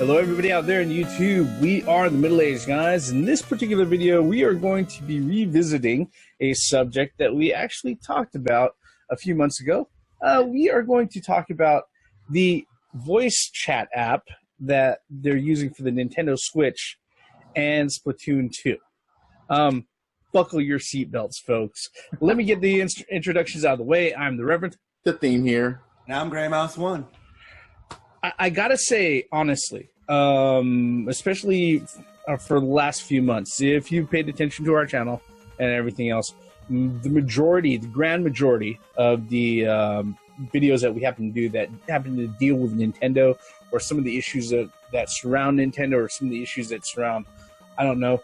Hello everybody out there on YouTube. We are the Middle-Aged Guys. In this particular video, we are going to be revisiting a subject that we actually talked about a few months ago. We are going to talk about the voice chat app that they're using for the Nintendo Switch and Splatoon 2. Buckle your seatbelts, folks. Let me get the introductions out of the way. I'm the Reverend. The theme here. And I'm Grey Mouse 1. I gotta say, honestly, especially for the last few months, if you've paid attention to our channel and everything else, the grand majority of the videos that we happen to do that happen to deal with Nintendo or some of the issues that surround Nintendo or some of the issues that surround, I don't know,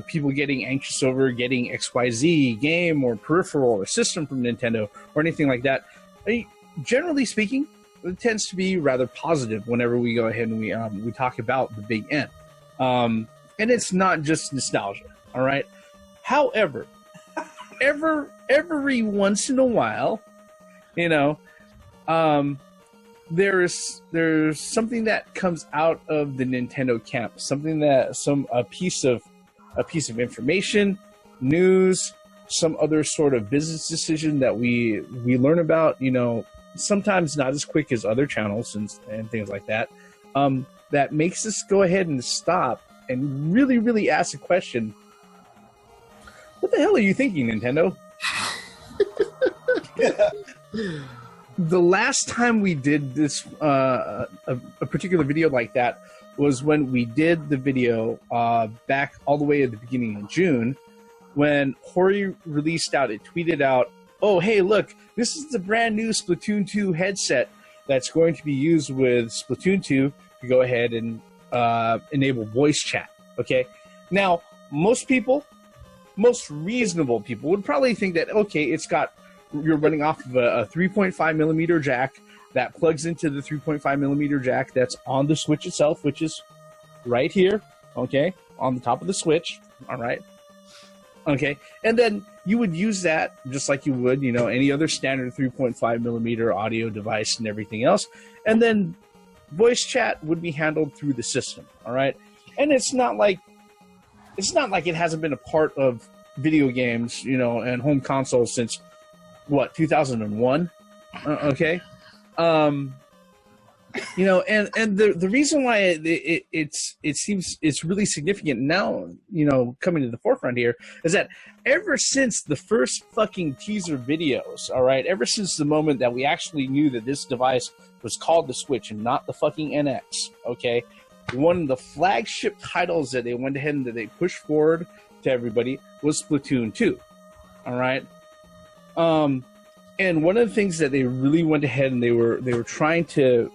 people getting anxious over getting XYZ game or peripheral or system from Nintendo or anything like that. Generally speaking, it tends to be rather positive whenever we go ahead and we talk about the big N. And it's not just nostalgia, all right? However, every once in a while, you know, there's something that comes out of the Nintendo camp, something that a piece of information, news, some other sort of business decision that we learn about, you know, sometimes not as quick as other channels and things like that, that makes us go ahead and stop and really, really ask a question. What the hell are you thinking, Nintendo? The last time we did this, a particular video like that was when we did the video back all the way at the beginning of June, when Hori released out, it tweeted out, oh, hey, look, this is the brand new Splatoon 2 headset that's going to be used with Splatoon 2 to go ahead and enable voice chat, okay? Now, most reasonable people would probably think that, okay, you're running off of a 3.5 millimeter jack that plugs into the 3.5 millimeter jack that's on the Switch itself, which is right here, okay, on the top of the Switch, all right? Okay, and then you would use that just like you would, you know, any other standard 3.5 millimeter audio device and everything else, and then voice chat would be handled through the system, all right? And it's not like it hasn't been a part of video games, you know, and home consoles since what, 2001? Okay, you know, and the reason why it seems it's really significant now, you know, coming to the forefront here, is that ever since the first fucking teaser videos, all right, ever since the moment that we actually knew that this device was called the Switch and not the fucking NX, okay, one of the flagship titles that they went ahead and that they pushed forward to everybody was Splatoon 2, all right. And one of the things that they really went ahead and they were trying to,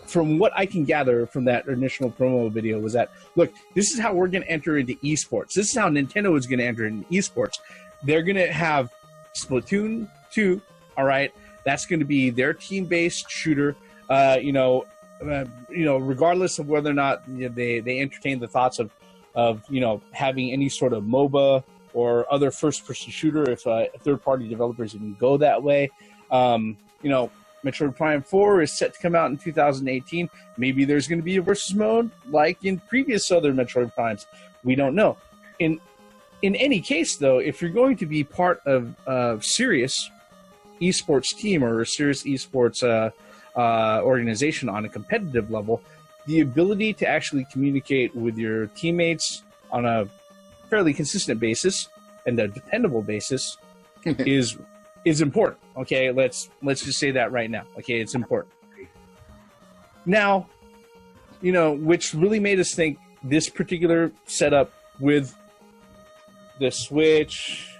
from what I can gather from that initial promo video, was that, look, this is how we're going to enter into eSports. This is how Nintendo is going to enter into eSports. They're going to have Splatoon 2, all right? That's going to be their team-based shooter, you know, regardless of whether or not, you know, they entertain the thoughts of, you know, having any sort of MOBA or other first-person shooter if third-party developers even go that way. You know, Metroid Prime 4 is set to come out in 2018. Maybe there's going to be a versus mode like in previous other Metroid Primes. We don't know. In any case, though, if you're going to be part of a serious esports team or a serious esports organization on a competitive level, the ability to actually communicate with your teammates on a fairly consistent basis and a dependable basis is important. Okay, let's just say that right now. Okay, it's important. Now, you know, which really made us think this particular setup with the Switch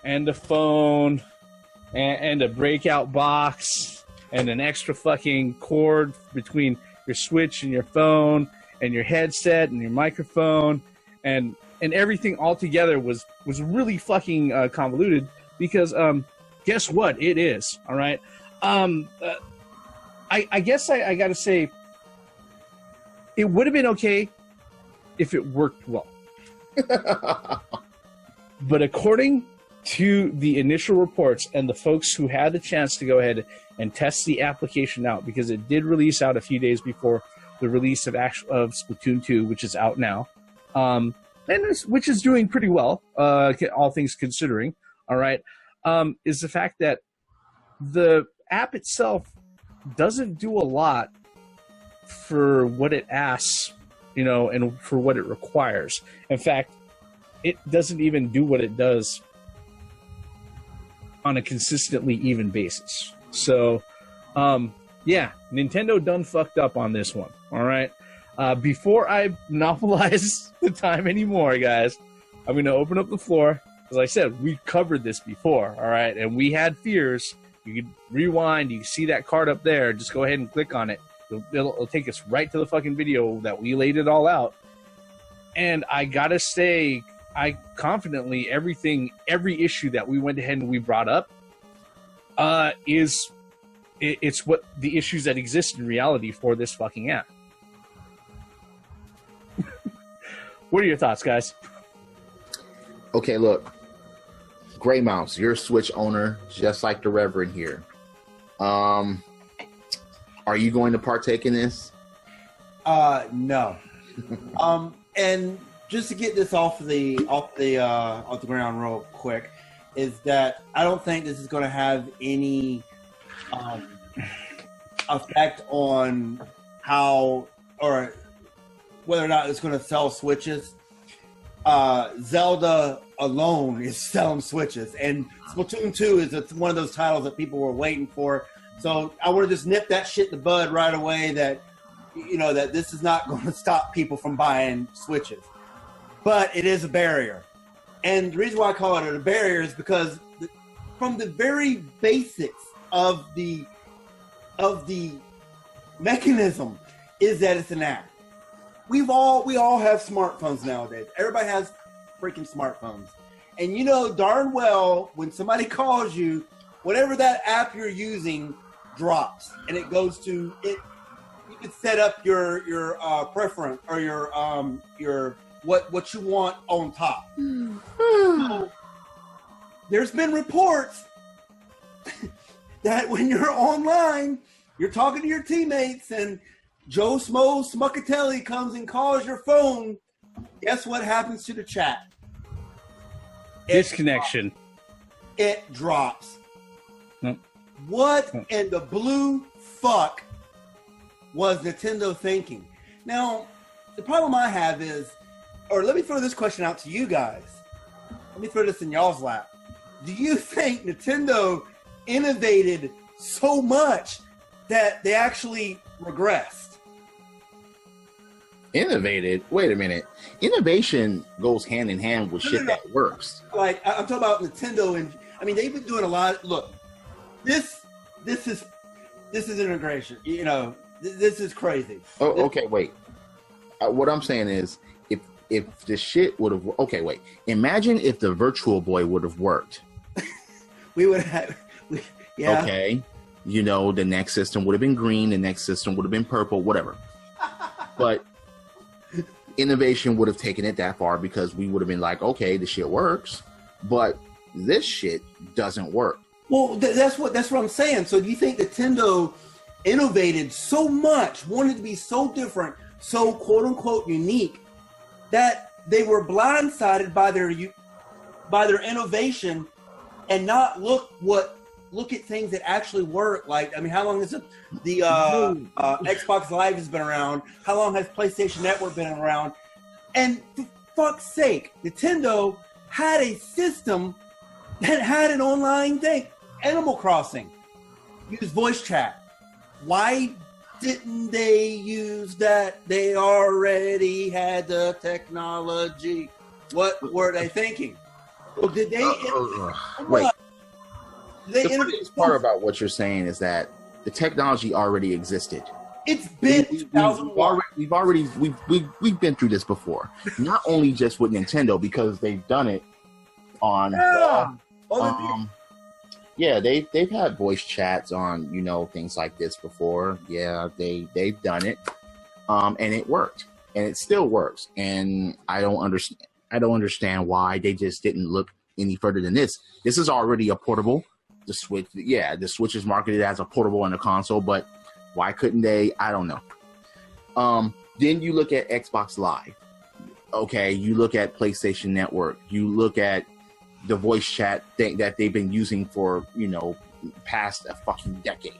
and the phone and a breakout box and an extra fucking cord between your Switch and your phone and your headset and your microphone and everything all together was really fucking convoluted, because guess what? It is, all right? I guess I got to say, it would have been okay if it worked well. But according to the initial reports and the folks who had the chance to go ahead and test the application out, because it did release out a few days before the release of Splatoon 2, which is out now, which is doing pretty well, all things considering. All right, is the fact that the app itself doesn't do a lot for what it asks, and for what it requires. In fact, it doesn't even do what it does on a consistently even basis. So, yeah, Nintendo done fucked up on this one. All right. Before I monopolize the time anymore, guys, I'm going to open up the floor. As I said, we covered this before. All right. And we had fears. You can rewind. You can see that card up there. Just go ahead and click on it. It'll take us right to the fucking video that we laid it all out. And I got to say, I confidently, every issue that we went ahead and we brought up it's what the issues that exist in reality for this fucking app. What are your thoughts, guys? Okay, look. Gray Mouse, you're a Switch owner, just like the Reverend here. Are you going to partake in this? No. And just to get this off the ground real quick, is that I don't think this is going to have any effect on how or whether or not it's going to sell Switches. Zelda alone is selling Switches, and Splatoon 2 is one of those titles that people were waiting for. So I want to just nip that shit in the bud right away that, that this is not going to stop people from buying Switches. But it is a barrier. And the reason why I call it a barrier is because from the very basics of the mechanism is that it's an app. We all have smartphones nowadays. Everybody has freaking smartphones. And darn well when somebody calls you, whatever that app you're using drops and it goes to it. You can set up your preference or your what you want on top. So, there's been reports that when you're online, you're talking to your teammates and Joe Smo Smuckatelli comes and calls your phone. Guess what happens to the chat? Disconnection. It drops. Nope. What in the blue fuck was Nintendo thinking? Now, the problem I have is, or let me throw this question out to you guys. Let me throw this in y'all's lap. Do you think Nintendo innovated so much that they actually regressed? Innovated? Wait a minute. Innovation goes hand in hand with shit that works. Like, I'm talking about Nintendo, and I mean, they've been doing a lot. Look, this is integration. This is crazy. Oh, okay, wait. What I'm saying is, if the shit would have... Okay, wait. Imagine if the Virtual Boy would have worked. We would have... Yeah. Okay. The next system would have been green, the next system would have been purple, whatever. But innovation would have taken it that far because we would have been like, okay, the shit works, but this shit doesn't work. Well, that's what I'm saying. So do you think Nintendo innovated so much, wanted to be so different, so quote unquote unique, that they were blindsided by their innovation and not look at things that actually work? Like, I mean, how long has the Xbox Live has been around? How long has PlayStation Network been around? And for fuck's sake, Nintendo had a system that had an online thing. Animal Crossing used voice chat. Why didn't they use that? They already had the technology. What were they thinking? Well, did they? Wait. The funniest part about what you're saying is that the technology already existed. It's been 2001. We've been through this before. Not only just with Nintendo, because they've done it on they've had voice chats on things like this before. Yeah, they've done it, and it worked, and it still works. And I don't understand why they just didn't look any further than this. This is already a portable. The Switch is marketed as a portable and a console, but why couldn't they? I don't know. Then you look at Xbox Live. Okay, you look at PlayStation Network. You look at the voice chat thing that they've been using for, past a fucking decade.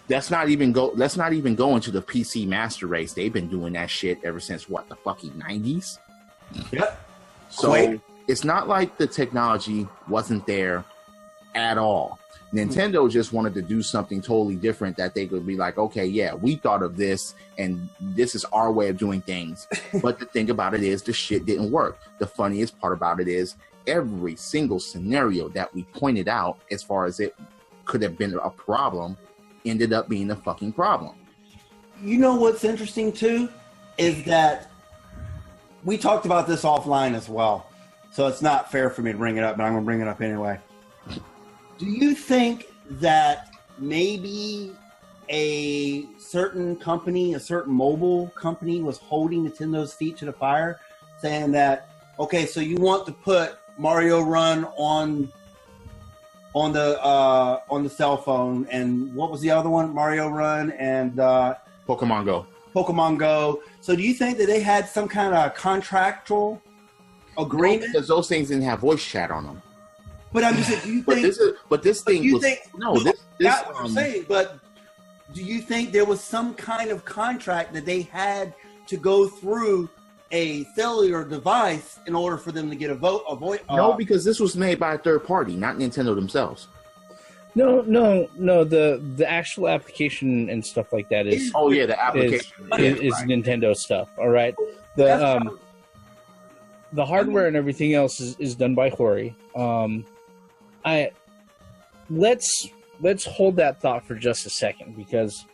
Let's not even go into the PC master race. They've been doing that shit ever since what, the fucking 90s? Yep. So it's not like the technology wasn't there at all. Nintendo just wanted to do something totally different that they could be like, okay, yeah, we thought of this and this is our way of doing things. But the thing about it is the shit didn't work. The funniest part about it is every single scenario that we pointed out as far as it could have been a problem ended up being a fucking problem. You know what's interesting too is that we talked about this offline as well. So it's not fair for me to bring it up, but I'm going to bring it up anyway. Do you think that maybe a certain company, a certain mobile company was holding Nintendo's feet to the fire, saying that, okay, so you want to put Mario Run on the cell phone, and what was the other one? Mario Run and Pokemon Go. Pokemon Go. So do you think that they had some kind of contractual agreement? No, because those things didn't have voice chat on them. But I'm just saying, do you think? That's what I'm saying. But do you think there was some kind of contract that they had to go through a cellular device in order for them to get a voice? No, because this was made by a third party, not Nintendo themselves. No. The actual application and stuff like that is. Oh yeah, the application is right. Nintendo stuff. All right. The hardware and everything else is done by Hori. Let's hold that thought for just a second, because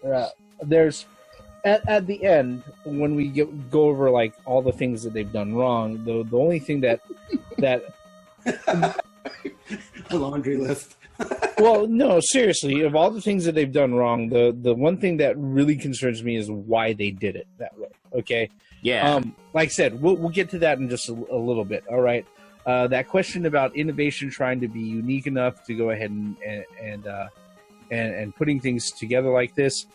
there's at the end when we go over like all the things that they've done wrong. The only thing that a laundry list. Well, no, seriously, of all the things that they've done wrong, the one thing that really concerns me is why they did it that way. Okay. Yeah. Like I said, we'll get to that in just a little bit. All right. That question about innovation trying to be unique enough to go ahead and putting things together like this.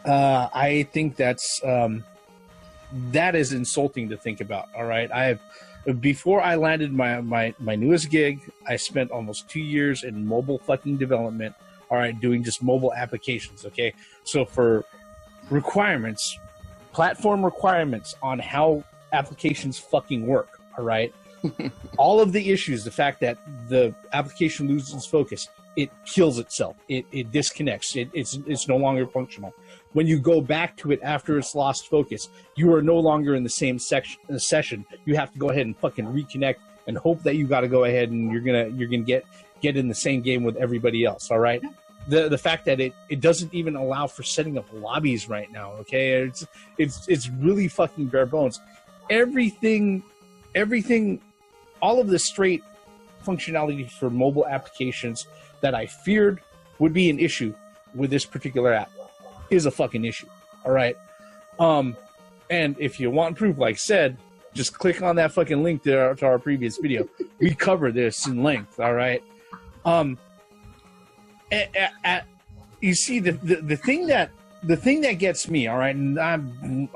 I think that is insulting to think about. All right. Before I landed my newest gig, I spent almost 2 years in mobile fucking development. All right. Doing just mobile applications. Okay. So for requirements, platform requirements on how applications fucking work. All right. All of the issues, the fact that the application loses focus, it kills itself. It disconnects. It's no longer functional. When you go back to it after it's lost focus, you are no longer in the same session. You have to go ahead and fucking reconnect and hope that you got to go ahead and you're gonna get in the same game with everybody else. All right. The fact that it doesn't even allow for setting up lobbies right now. Okay. It's really fucking bare bones. Everything, all of the straight functionality for mobile applications that I feared would be an issue with this particular app is a fucking issue. All right. And if you want proof, like I said, just click on that fucking link to our previous video. We cover this in length. All right. You see the thing that gets me. All right. And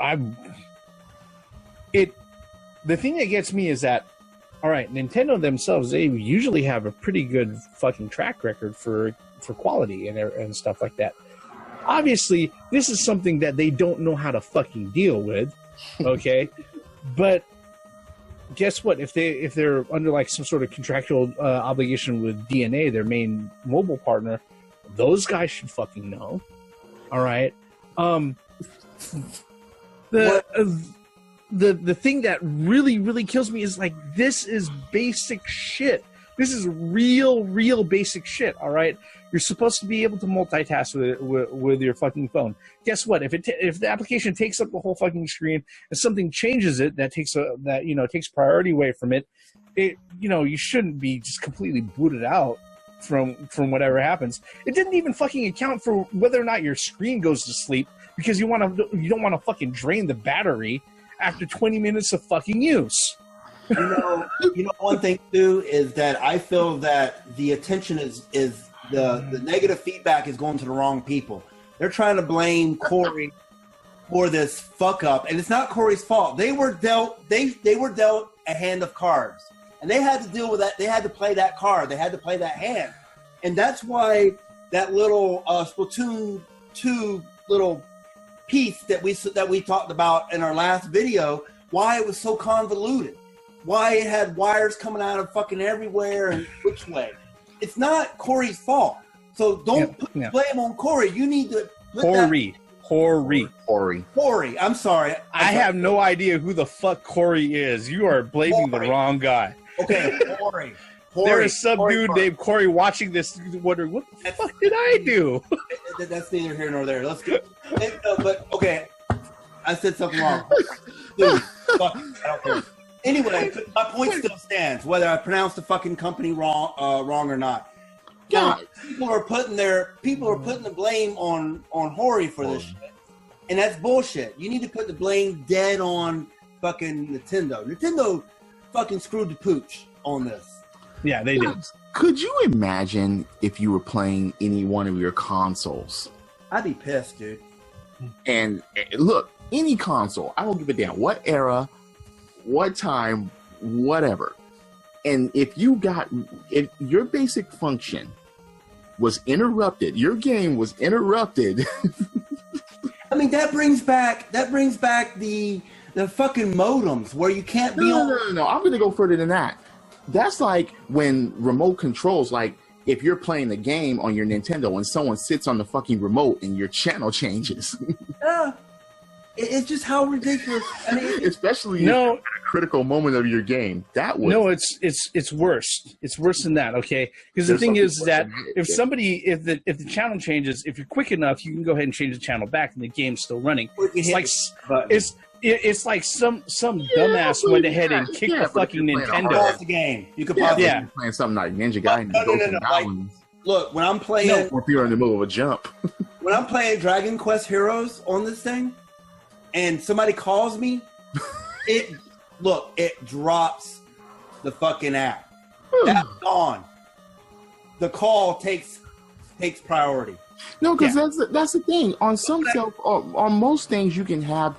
the thing that gets me is that, all right, Nintendo themselves, they usually have a pretty good fucking track record for quality and stuff like that. Obviously, this is something that they don't know how to fucking deal with, okay? But guess what? If they're under like some sort of contractual obligation with DNA, their main mobile partner, those guys should fucking know. All right. The thing that really kills me is like, this is basic shit. This is real basic shit. All right. You're supposed to be able to multitask with your fucking phone. Guess what? If the application takes up the whole fucking screen and something changes it that takes priority away from it, you shouldn't be just completely booted out from whatever happens. It didn't even fucking account for whether or not your screen goes to sleep, because you don't want to fucking drain the battery after 20 minutes of fucking use. One thing too is that I feel that the attention is the negative feedback is going to the wrong people. They're trying to blame Corey for this fuck up, and it's not Corey's fault. They were dealt a hand of cards, and they had to deal with that. They had to play that card. They had to play that hand, and that's why that little Splatoon 2 little piece that we talked about in our last video, why it was so convoluted, why it had wires coming out of fucking everywhere and which way. It's not Corey's fault. So don't put blame on Corey. You need to put Corey. I'm sorry. I have no idea who the fuck Corey is. You are blaming the wrong guy. Okay, Corey. There is some dude named Corey watching this wondering, what the fuck did I do? That's neither here nor there. Let's go. But, okay, I said something wrong. Dude, fuck, I don't care. Anyway, my point still stands, whether I pronounce the fucking company wrong or not. Yeah. People are putting the blame on Hori for this shit. And that's bullshit. You need to put the blame dead on fucking Nintendo. Nintendo fucking screwed the pooch on this. Yeah, they did. Could you imagine if you were playing any one of your consoles? I'd be pissed, dude. And look, any console, I don't give a damn what era, what time, whatever. And if your basic function was interrupted, your game was interrupted. I mean, that brings back the fucking modems where you can't be on. No. I'm going to go further than that. That's like when remote controls, like if you're playing the game on your Nintendo and someone sits on the fucking remote and your channel changes. Yeah. It's just how ridiculous. I mean, especially at a critical moment of your game. That was it's worse. It's worse than that. Okay, because the thing is that if the channel changes, if you're quick enough, you can go ahead and change the channel back, and the game's still running. It's like some dumbass went ahead and kicked the fucking Nintendo. Pause the game. You could pause. Yeah, playing something like Ninja Guy. No. Look, when I'm playing, or if you're in the middle of a jump. When I'm playing Dragon Quest Heroes on this thing, and somebody calls me, it drops the fucking app. That's gone. The call takes priority. No, because that's the thing. On most things you can have.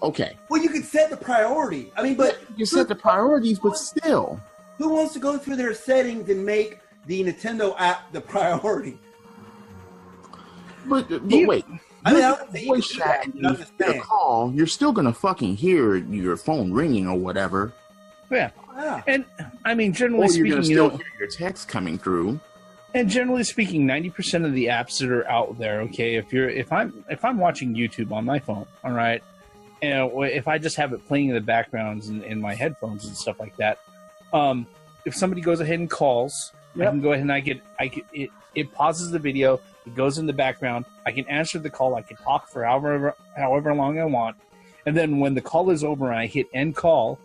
Okay. Well, you can set the priority. I mean, but you set the priorities, but still, who wants to go through their settings and make the Nintendo app the priority? But wait. I mean, voice chat and you get a call, you're still gonna fucking hear your phone ringing or whatever. Yeah. And I mean, generally speaking, hear your text coming through. And generally speaking, 90% of the apps that are out there, okay, if I'm watching YouTube on my phone, all right, and if I just have it playing in the backgrounds in my headphones and stuff like that, if somebody goes ahead and calls, I can go ahead and it pauses the video. It goes in the background. I can answer the call. I can talk for however long I want. And then when the call is over and I hit end call,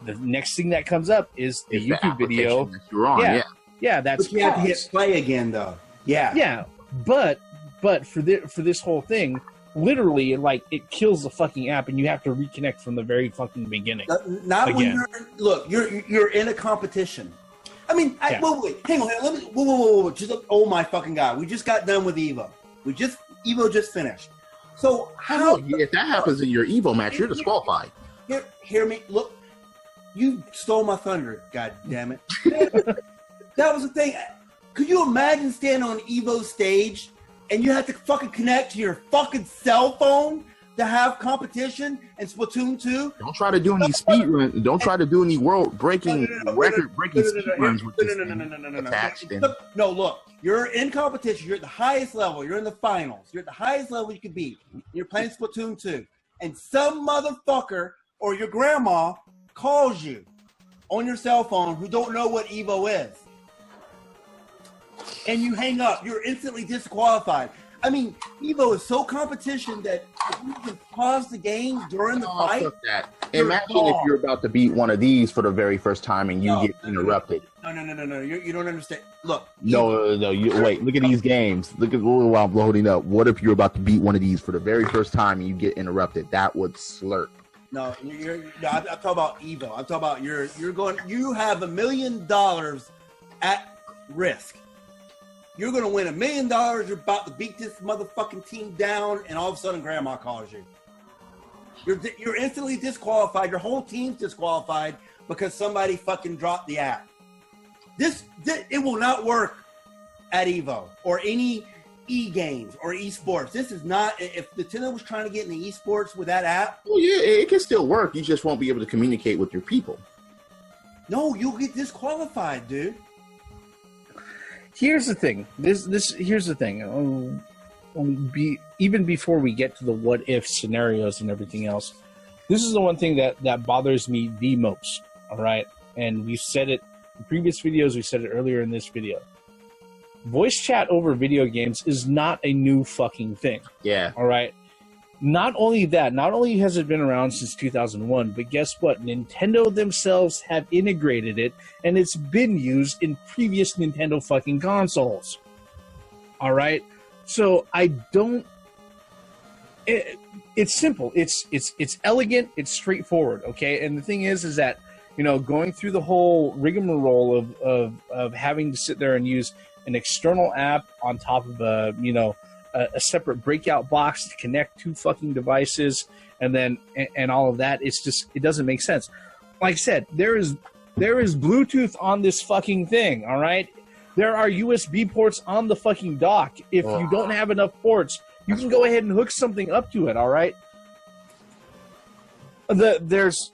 the next thing that comes up is the YouTube video. That you're on, yeah, that's. But you have to hit play again, though. Yeah. Yeah, but for this whole thing, literally, it kills the fucking app, and you have to reconnect from the very fucking beginning. Not again. When you're in a competition. I mean, wait, hang on. Let me. Whoa. Oh my fucking God! We just got done with Evo. Evo just finished. So if that happens in your Evo match, you're disqualified. Hear me. Look, you stole my thunder. God damn it! That was the thing. Could you imagine standing on Evo stage and you have to fucking connect to your fucking cell phone to have competition in Splatoon 2? Don't try to do any speed runs. Don't try to do any record-breaking speed runs with this attached. No, look. You're in competition. You're at the highest level. You're in the finals. You're at the highest level you could be. You're playing Splatoon 2. And some motherfucker or your grandma calls you on your cell phone who don't know what Evo is. And you hang up. You're instantly disqualified. I mean, Evo is so competition that if you can pause the game during the fight. Fuck that. Imagine if you're about to beat one of these for the very first time and you get interrupted. No. You don't understand. Look. No. Wait. Look at these games. Look at while I'm loading up. What if you're about to beat one of these for the very first time and you get interrupted? That would slurp. No, I'm talking about Evo. I'm talking about you have $1 million at risk. you're going to win $1 million. You're about to beat this motherfucking team down, and all of a sudden, grandma calls you. You're instantly disqualified. Your whole team's disqualified because somebody fucking dropped the app. It will not work at Evo or any e-games or eSports. This is not. If Nintendo was trying to get into eSports with that app, well, yeah, it can still work. You just won't be able to communicate with your people. No, you'll get disqualified, dude. Here's the thing. Here's the thing. Even before we get to the what if scenarios and everything else, this is the one thing that bothers me the most. All right, and we've said it in previous videos. We said it earlier in this video. Voice chat over video games is not a new fucking thing. Yeah. All right. Not only that, not only has it been around since 2001, but guess what? Nintendo themselves have integrated it, and it's been used in previous Nintendo fucking consoles. All right? So I don't... It's simple. It's elegant. It's straightforward, okay? And the thing is that, you know, going through the whole rigmarole of having to sit there and use an external app on top of a, you know, a separate breakout box to connect two fucking devices, and then and all of that. It's just, it doesn't make sense. Like I said, there is Bluetooth on this fucking thing. All right, there are USB ports on the fucking dock. If you don't have enough ports, you can go ahead and hook something up to it. All right. There's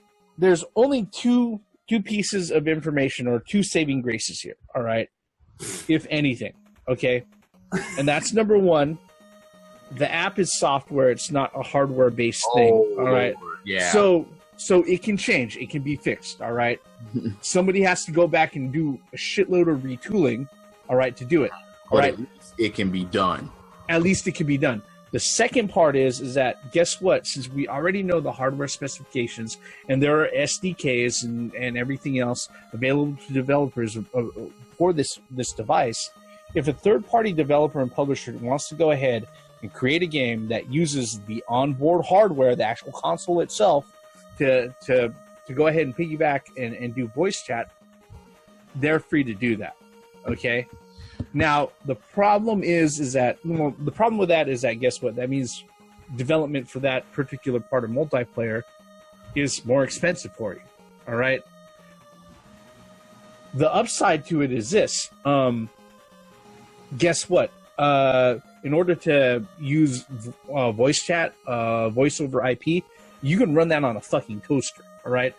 only two pieces of information, or two saving graces here. All right, if anything. Okay. And that's number one. The app is software. It's not a hardware-based thing. All right. Yeah. So it can change. It can be fixed. All right. Somebody has to go back and do a shitload of retooling. All right, to do it. All right. At least it can be done. At least it can be done. The second part is that, guess what? Since we already know the hardware specifications, and there are SDKs and everything else available to developers for this device, if a third-party developer and publisher wants to go ahead and create a game that uses the onboard hardware, the actual console itself, to go ahead and piggyback and do voice chat, they're free to do that. Okay? Now, the problem is that, well, the problem with that is that, guess what? That means development for that particular part of multiplayer is more expensive for you. All right? The upside to it is this. Guess what? In order to use voice chat, voice over IP, you can run that on a fucking toaster, all right?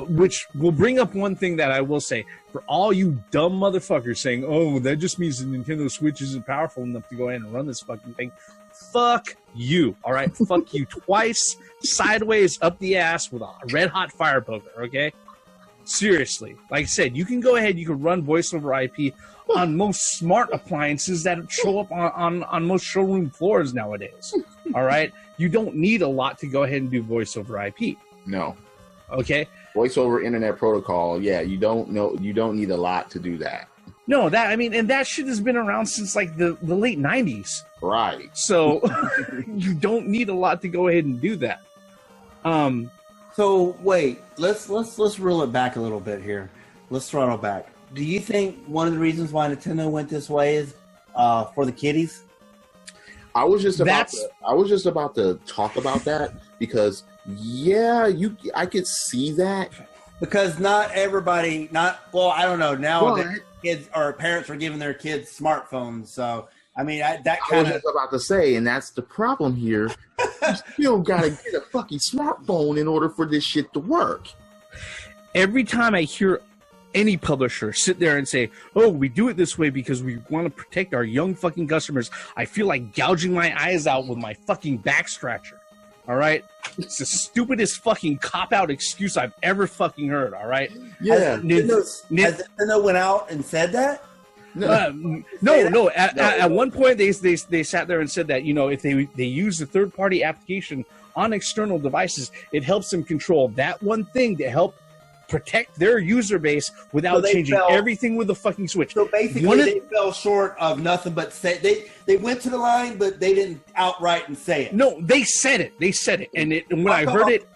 Which will bring up one thing that I will say. For all you dumb motherfuckers saying, oh, that just means the Nintendo Switch isn't powerful enough to go ahead and run this fucking thing. Fuck you, all right? Fuck you twice, sideways, up the ass with a red-hot fire poker, okay? Seriously. Like I said, you can go ahead, you can run voice over IP on most smart appliances that show up on most showroom floors nowadays. All right? You don't need a lot to go ahead and do voice over IP. No. Okay? Voice over internet protocol, yeah, you don't need a lot to do that. No, and that shit has been around since like the late 90s. Right. So you don't need a lot to go ahead and do that. So wait, let's reel it back a little bit here. Let's throttle back. Do you think one of the reasons why Nintendo went this way is for the kiddies? I was just about to talk about that because I could see that. Because not everybody, I don't know. Now that kids or parents are giving their kids smartphones, so I mean I was just about to say, and that's the problem here. You still gotta get a fucking smartphone in order for this shit to work. Every time I hear any publisher sit there and say, oh, we do it this way because we want to protect our young fucking customers, I feel like gouging my eyes out with my fucking back scratcher. All right? It's the stupidest fucking cop-out excuse I've ever fucking heard. All right? Yeah. Has Nintendo went out and said that? No. At one point, they sat there and said that, you know, if they use a third-party application on external devices, it helps them control that one thing to help protect their user base without changing everything with the fucking Switch. So basically, they fell short of nothing but say they went to the line, but they didn't outright and say it. No, they said it. And when I heard it,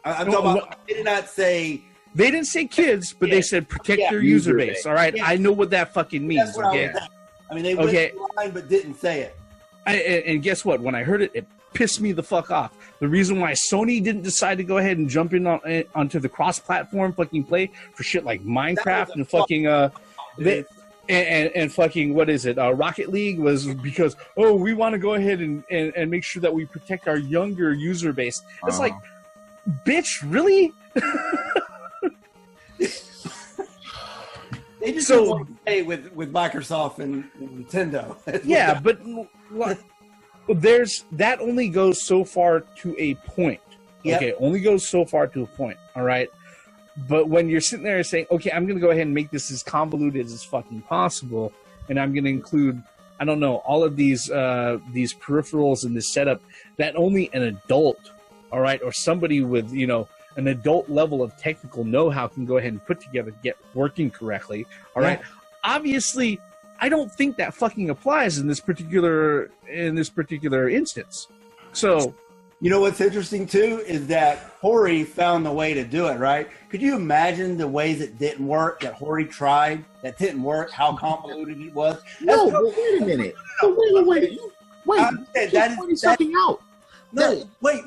I'm talking about. They did not say. They didn't say kids, but they said protect their user base. All right, I know what that fucking means. Okay. I mean, they went the line but didn't say it. And guess what? When I heard it, it pissed me the fuck off. The reason why Sony didn't decide to go ahead and jump in onto the cross-platform fucking play for shit like Minecraft and fucking and fucking what is it? Rocket League was because we want to go ahead and make sure that we protect our younger user base. It's like, bitch, really? They just don't want to play with Microsoft and Nintendo. Yeah, but that only goes so far to a point. Yep. Okay, only goes so far to a point. All right. But when you're sitting there saying, okay, I'm going to go ahead and make this as convoluted as fucking possible, and I'm going to include, I don't know, all of these peripherals in this setup that only an adult, all right, or somebody with, you know, an adult level of technical know-how can go ahead and put together, get working correctly, all right? Obviously, I don't think that fucking applies in this particular instance. So, you know what's interesting too is that Hori found the way to do it, right? Could you imagine the ways it didn't work that Hori tried that didn't work? How convoluted it was? No, but wait a minute. Wait. That is something out. No, wait.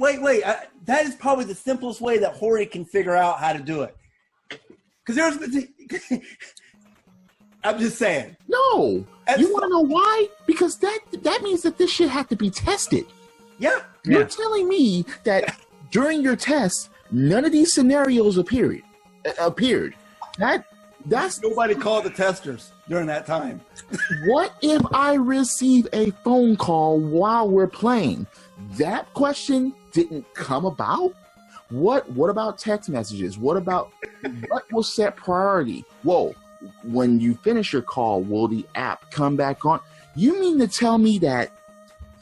That is probably the simplest way that Hori can figure out how to do it. Because there's, I'm just saying. No, you want to know why? Because that means that this shit had to be tested. Yeah. You're telling me that during your tests, none of these scenarios appeared. That's nobody called the testers during that time. What if I receive a phone call while we're playing? That question didn't come about. What about text messages? What will set priority? Whoa, when you finish your call, will the app come back on? You mean to tell me that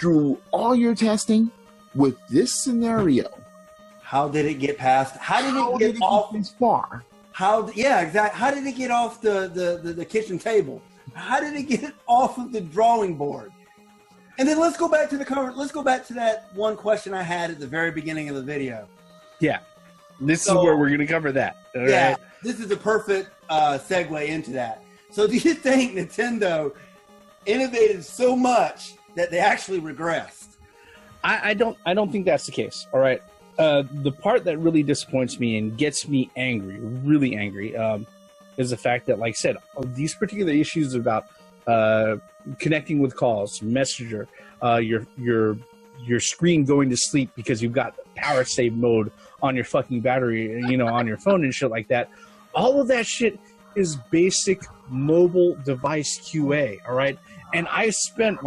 through all your testing with this scenario, how did it get past? How did it get off this far? Yeah, exactly. How did it get off the kitchen table? How did it get off of the drawing board? And then let's go back to that one question I had at the very beginning of the video. Yeah, this is where we're going to cover that. All right? This is a perfect segue into that. So, do you think Nintendo innovated so much that they actually regressed? I don't think that's the case. All right. The part that really disappoints me and gets me angry, really angry, is the fact that, like I said, these particular issues about connecting with calls, Messenger, your screen going to sleep because you've got power save mode on your fucking battery, you know, on your phone and shit like that. All of that shit is basic mobile device QA. All right. And I've spent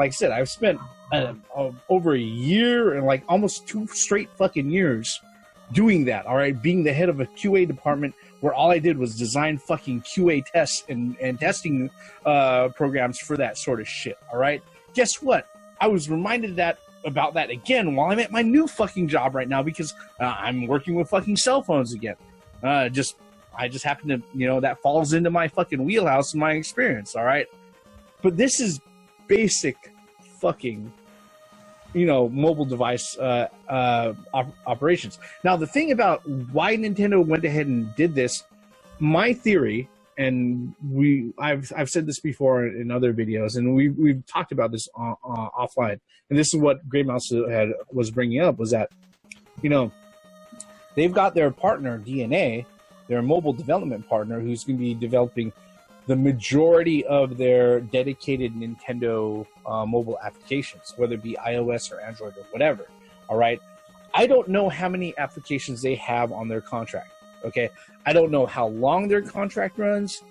over a year and like almost 2 straight fucking years doing that. All right. Being the head of a QA department where all I did was design fucking QA tests and testing programs for that sort of shit. All right. Guess what? I was reminded about that again while I'm at my new fucking job right now because I'm working with fucking cell phones again. I just happen to, you know, that falls into my fucking wheelhouse and my experience. All right. But this is basic fucking, you know, mobile device operations. Now, the thing about why Nintendo went ahead and did this, my theory, and I've said this before in other videos, and we've talked about this offline, and this is what Great Mouse was bringing up, was that, you know, they've got their partner, DNA, their mobile development partner, who's going to be developing the majority of their dedicated Nintendo mobile applications, whether it be iOS or Android or whatever. All right. I don't know how many applications they have on their contract. Okay. I don't know how long their contract runs.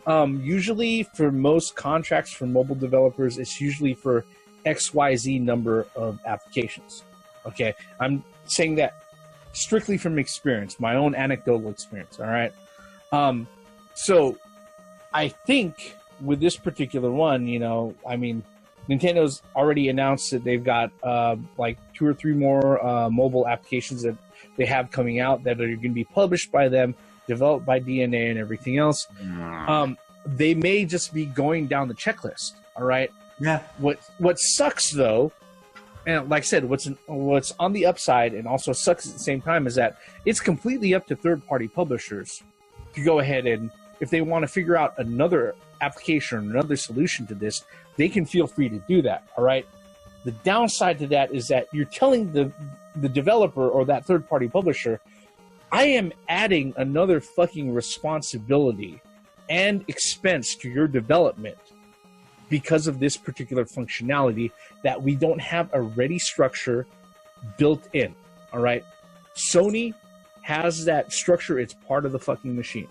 Usually for most contracts for mobile developers, it's usually for XYZ number of applications. Okay. I'm saying that strictly from experience, my own anecdotal experience. All right. So I think with this particular one, you know, I mean, Nintendo's already announced that they've got like 2 or 3 more mobile applications that they have coming out that are going to be published by them, developed by DNA and everything else. They may just be going down the checklist. All right. Yeah. What sucks though, and like I said, what's on the upside and also sucks at the same time is that it's completely up to third-party publishers to go ahead and, if they want to figure out another application or another solution to this, they can feel free to do that. All right. The downside to that is that you're telling the developer or that third-party publisher, I am adding another fucking responsibility and expense to your development because of this particular functionality that we don't have a ready structure built in. All right. Sony has that structure. It's part of the fucking machine.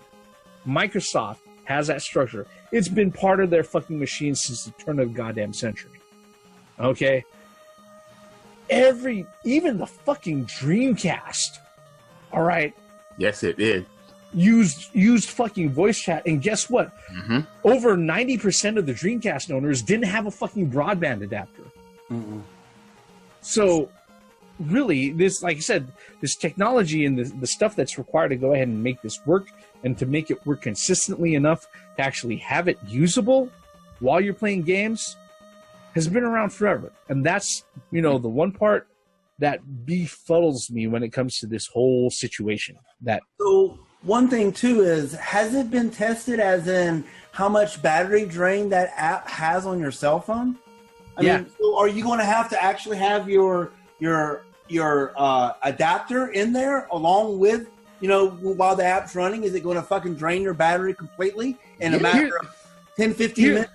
Microsoft has that structure. It's been part of their fucking machine since the turn of the goddamn century. Okay? Even the fucking Dreamcast, all right? Yes, it did. Used fucking voice chat, and guess what? Mm-hmm. Over 90% of the Dreamcast owners didn't have a fucking broadband adapter. Mm-mm. So, really, this, like I said, this technology and the stuff that's required to go ahead and make this work and to make it work consistently enough to actually have it usable while you're playing games has been around forever. And that's, the one part that befuddles me when it comes to this whole situation. So one thing too is, has it been tested as in how much battery drain that app has on your cell phone? I mean, so are you going to have to actually have your adapter in there along with, while the app's running? Is it going to fucking drain your battery completely in a matter of 10, 15 minutes?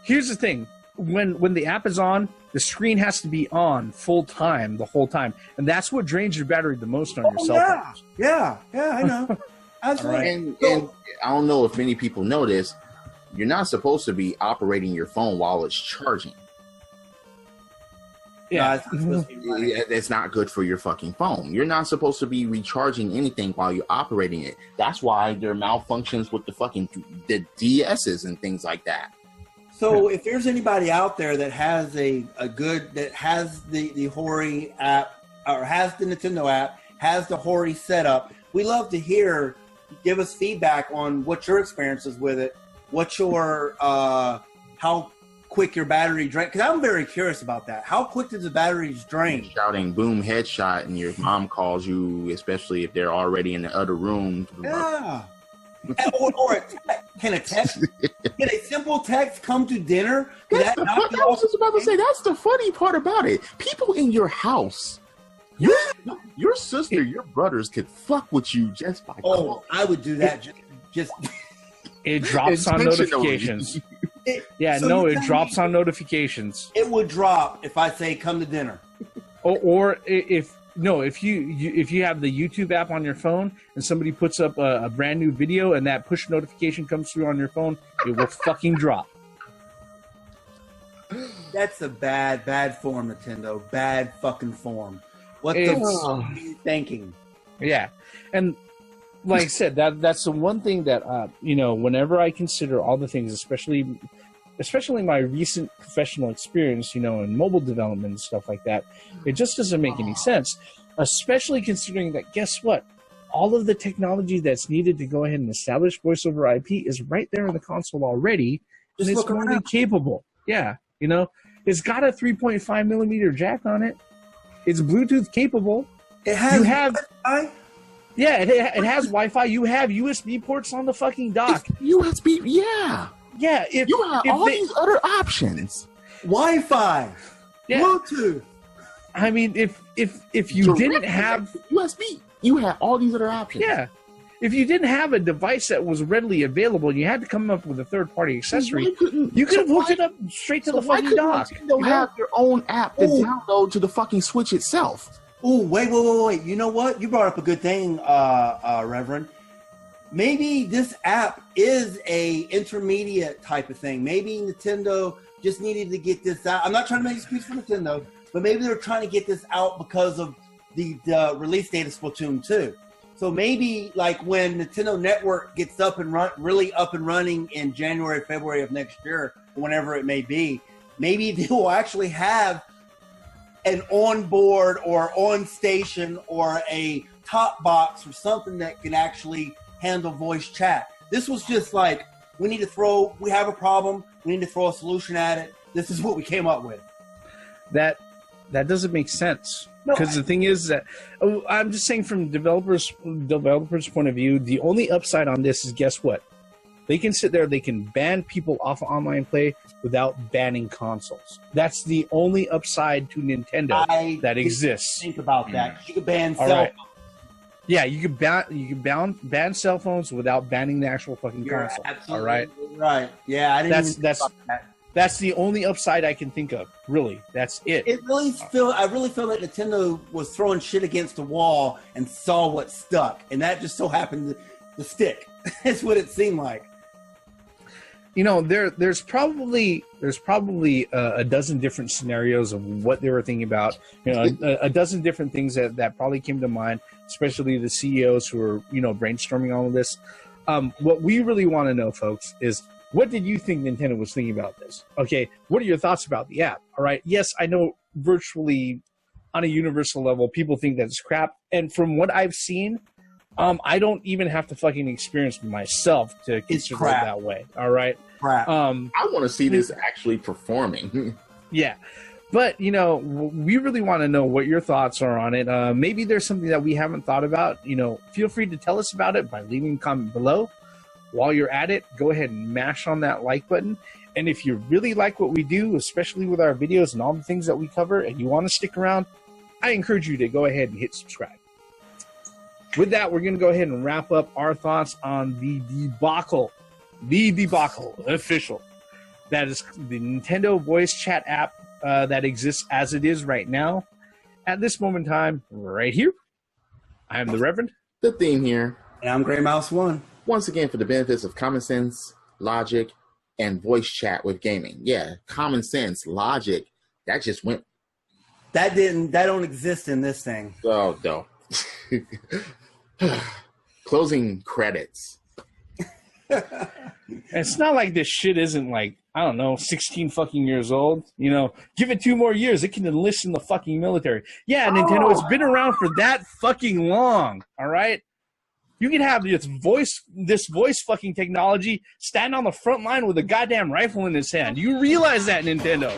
Here's the thing. When the app is on, the screen has to be on full time the whole time. And that's what drains your battery the most on your cell phone. Yeah, I know. Absolutely. And I don't know if many people know this, you're not supposed to be operating your phone while it's charging. Yeah, it's not good for your fucking phone. You're not supposed to be recharging anything while you're operating it. That's why there are malfunctions with the DSs and things like that. So if there's anybody out there that has that has the Hori app or has the Nintendo app, has the Hori setup, we love to give us feedback on what your experience is with it, what your how quick your battery drain, because I'm very curious about that. How quick does the batteries drain? You're shouting boom headshot and your mom calls you, especially if they're already in the other room. Yeah. or a text. Can a simple text come to dinner? I was just about to say, that's the funny part about it. People in your house, your sister, your brothers could fuck with you just by calling. I would do that. Just it drops on notifications. It drops on notifications. It would drop if I say come to dinner. Or if you have the YouTube app on your phone and somebody puts up a brand new video and that push notification comes through on your phone, it will fucking drop. That's a bad form, Nintendo. Bad fucking form. What the fuck are you thinking? Yeah. And like I said, that's the one thing that, whenever I consider all the things, especially my recent professional experience, in mobile development and stuff like that, it just doesn't make any sense, especially considering that, guess what? All of the technology that's needed to go ahead and establish voice over IP is right there in the console already, and it's more than capable. Yeah, it's got a 3.5 millimeter jack on it. It's Bluetooth capable. It has Wi-Fi? Yeah, it has Wi-Fi. You have USB ports on the fucking dock. USB, yeah. Yeah, you have all these other options. Wi-Fi, Bluetooth. I mean, if you didn't have USB, you have all these other options. Yeah, if you didn't have a device that was readily available, and you had to come up with a third-party accessory, you could have hooked it up straight to the fucking dock. You have your own app to download to the fucking Switch itself. Oh, wait! You know what? You brought up a good thing, Reverend. Maybe this app is a intermediate type of thing. Maybe Nintendo just needed to get this out. I'm not trying to make an excuse for Nintendo, but maybe they're trying to get this out because of the release date of Splatoon 2. So maybe like when Nintendo Network gets really up and running in January, February of next year, whenever it may be, maybe they will actually have an onboard or on station or a top box or something that can actually handle voice chat. This was just like, we have a problem, we need to throw a solution at it. This is what we came up with. That doesn't make sense. Because the thing is that, I'm just saying from developers' point of view, the only upside on this is, guess what? They can sit there, they can ban people off of online play without banning consoles. That's the only upside to Nintendo that exists. Think about that. 'Cause you could ban All cell right. phones. Yeah, you can ban cell phones without banning the actual fucking console. Absolutely all right. Right. Yeah, I didn't even think about that. That's the only upside I can think of. Really, that's it. I really feel like Nintendo was throwing shit against the wall and saw what stuck, and that just so happened to stick. That's what it seemed like. You know, there's probably a dozen different scenarios of what they were thinking about. You know, a dozen different things that probably came to mind, especially the CEOs who are, you know, brainstorming all of this. What we really want to know, folks, is what did you think Nintendo was thinking about this? Okay, what are your thoughts about the app? All right, yes, I know virtually on a universal level, people think that's crap, and from what I've seen, I don't even have to fucking experience myself to consider it that way. All right. Crap. I want to see this actually performing. Yeah. But, you know, we really want to know what your thoughts are on it. Maybe there's something that we haven't thought about. You know, feel free to tell us about it by leaving a comment below. While you're at it, go ahead and mash on that like button. And if you really like what we do, especially with our videos and all the things that we cover, and you want to stick around, I encourage you to go ahead and hit subscribe. With that, we're going to go ahead and wrap up our thoughts on the debacle official. That is the Nintendo voice chat app that exists as it is right now. At this moment in time, right here, I am the Reverend. The theme here. And I'm Gray Mouse 1. Once again, for the benefits of common sense, logic, and voice chat with gaming. Yeah, common sense, logic, that just went. That don't exist in this thing. Oh, no. Closing credits. It's not like this shit isn't like, I don't know, 16 fucking years old. You know, give it 2 more years, it can enlist in the fucking military. Yeah, Nintendo, it's been around for that fucking long, all right? You can have this voice fucking technology stand on the front line with a goddamn rifle in his hand. You realize that, Nintendo?